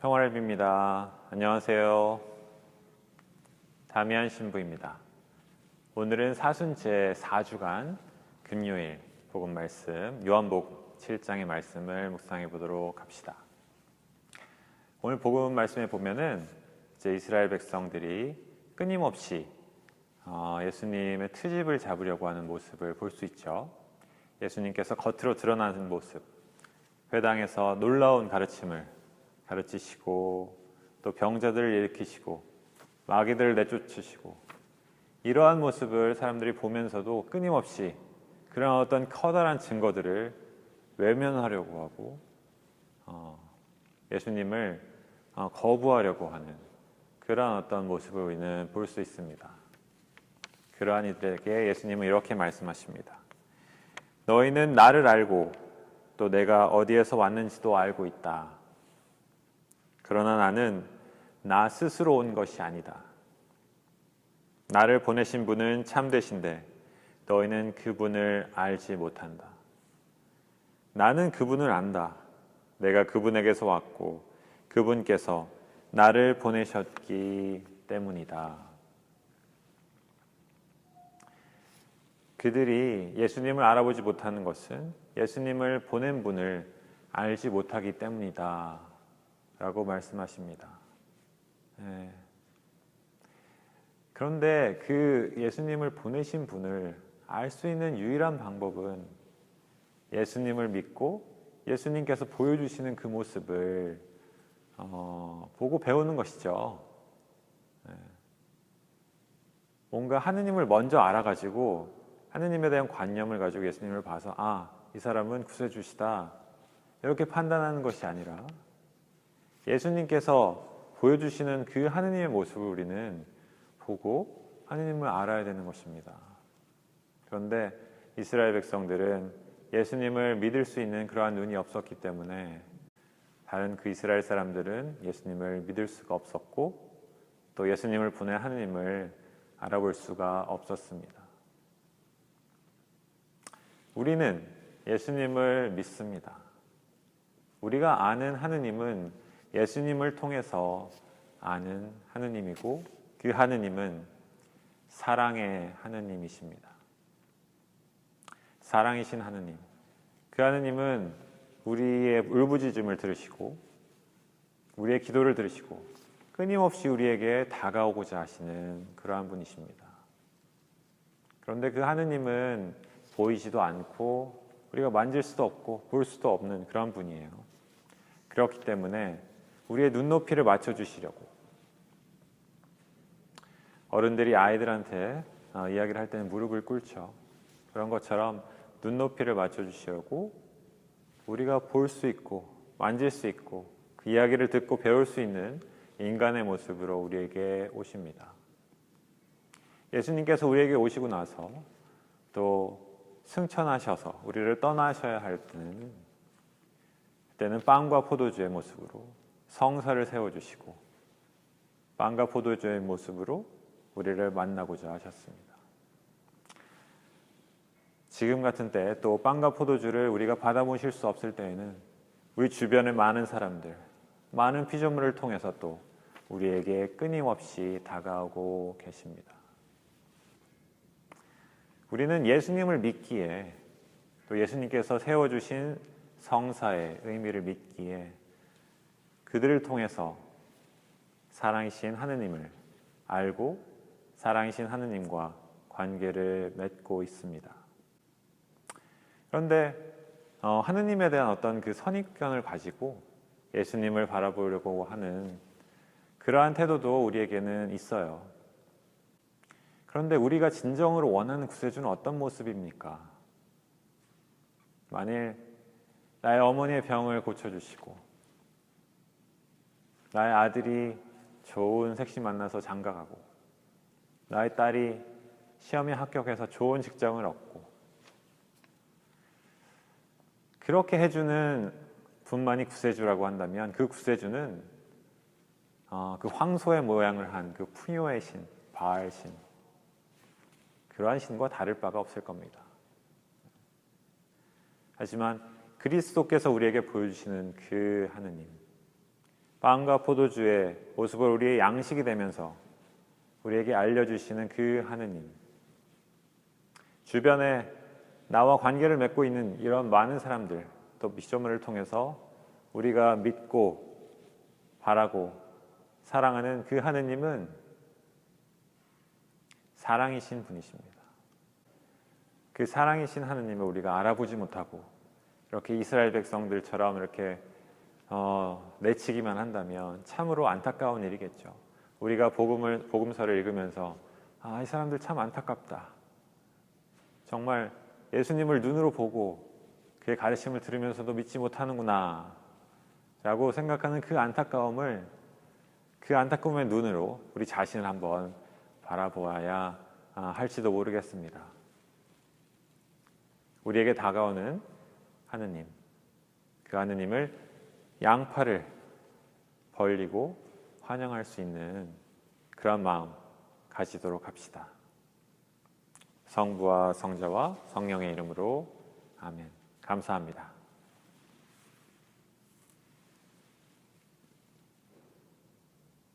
평화를 빕니다. 안녕하세요. 다미안 신부입니다. 오늘은 사순제 4주간 금요일 복음 말씀 요한복음 7장의 말씀을 묵상해 보도록 합시다. 오늘 복음 말씀에 보면은 이제 이스라엘 백성들이 끊임없이 예수님의 트집을 잡으려고 하는 모습을 볼 수 있죠. 예수님께서 겉으로 드러나는 모습, 회당에서 놀라운 가르침을 가르치시고 또 병자들을 일으키시고 마귀들을 내쫓으시고 이러한 모습을 사람들이 보면서도 끊임없이 그런 어떤 커다란 증거들을 외면하려고 하고 예수님을 거부하려고 하는 그러한 어떤 모습을 우리는 볼 수 있습니다. 그러한 이들에게 예수님은 이렇게 말씀하십니다. 너희는 나를 알고 또 내가 어디에서 왔는지도 알고 있다. 그러나 나는 나 스스로 온 것이 아니다. 나를 보내신 분은 참되신데 너희는 그분을 알지 못한다. 나는 그분을 안다. 내가 그분에게서 왔고 그분께서 나를 보내셨기 때문이다. 그들이 예수님을 알아보지 못하는 것은 예수님을 보낸 분을 알지 못하기 때문이다 라고 말씀하십니다. 그런데 그 예수님을 보내신 분을 알 수 있는 유일한 방법은 예수님을 믿고 예수님께서 보여주시는 그 모습을 보고 배우는 것이죠. 뭔가 하느님을 먼저 알아가지고 하느님에 대한 관념을 가지고 예수님을 봐서 이 사람은 구세주시다 이렇게 판단하는 것이 아니라 예수님께서 보여주시는 그 하느님의 모습을 우리는 보고 하느님을 알아야 되는 것입니다. 그런데 이스라엘 백성들은 예수님을 믿을 수 있는 그러한 눈이 없었기 때문에 다른 그 이스라엘 사람들은 예수님을 믿을 수가 없었고 또 예수님을 보낸 하느님을 알아볼 수가 없었습니다. 우리는 예수님을 믿습니다. 우리가 아는 하느님은 예수님을 통해서 아는 하느님이고 그 하느님은 사랑의 하느님이십니다. 사랑이신 하느님. 그 하느님은 우리의 울부짖음을 들으시고 우리의 기도를 들으시고 끊임없이 우리에게 다가오고자 하시는 그러한 분이십니다. 그런데 그 하느님은 보이지도 않고 우리가 만질 수도 없고 볼 수도 없는 그런 분이에요. 그렇기 때문에 우리의 눈높이를 맞춰주시려고 어른들이 아이들한테 이야기를 할 때는 무릎을 꿇죠. 그런 것처럼 눈높이를 맞춰주시려고 우리가 볼 수 있고 만질 수 있고 그 이야기를 듣고 배울 수 있는 인간의 모습으로 우리에게 오십니다. 예수님께서 우리에게 오시고 나서 또 승천하셔서 우리를 떠나셔야 할 때는 빵과 포도주의 모습으로 성사를 세워주시고 빵과 포도주의 모습으로 우리를 만나고자 하셨습니다. 지금 같은 때 또 빵과 포도주를 우리가 받아보실 수 없을 때에는 우리 주변의 많은 사람들, 많은 피조물을 통해서 또 우리에게 끊임없이 다가오고 계십니다. 우리는 예수님을 믿기에 또 예수님께서 세워주신 성사의 의미를 믿기에 그들을 통해서 사랑이신 하느님을 알고 사랑이신 하느님과 관계를 맺고 있습니다. 그런데 하느님에 대한 어떤 그 선입견을 가지고 예수님을 바라보려고 하는 그러한 태도도 우리에게는 있어요. 그런데 우리가 진정으로 원하는 구세주는 어떤 모습입니까? 만일 나의 어머니의 병을 고쳐주시고 나의 아들이 좋은 색시 만나서 장가가고 나의 딸이 시험에 합격해서 좋은 직장을 얻고 그렇게 해주는 분만이 구세주라고 한다면 그 구세주는 그 황소의 모양을 한 그 푸뇨의 신, 바알 신 그러한 신과 다를 바가 없을 겁니다. 하지만 그리스도께서 우리에게 보여주시는 그 하느님 빵과 포도주의 모습을 우리의 양식이 되면서 우리에게 알려주시는 그 하느님, 주변에 나와 관계를 맺고 있는 이런 많은 사람들, 또 미션을 통해서 우리가 믿고 바라고 사랑하는 그 하느님은 사랑이신 분이십니다. 그 사랑이신 하느님을 우리가 알아보지 못하고 이렇게 이스라엘 백성들처럼 이렇게 내치기만 한다면 참으로 안타까운 일이겠죠. 우리가 복음서를 읽으면서 이 사람들 참 안타깝다. 정말 예수님을 눈으로 보고 그의 가르침을 들으면서도 믿지 못하는구나 라고 생각하는 그 안타까움을, 그 안타까움의 눈으로 우리 자신을 한번 바라보아야 할지도 모르겠습니다. 우리에게 다가오는 하느님, 그 하느님을 양팔을 벌리고 환영할 수 있는 그런 마음 가지도록 합시다. 성부와 성자와 성령의 이름으로 아멘. 감사합니다.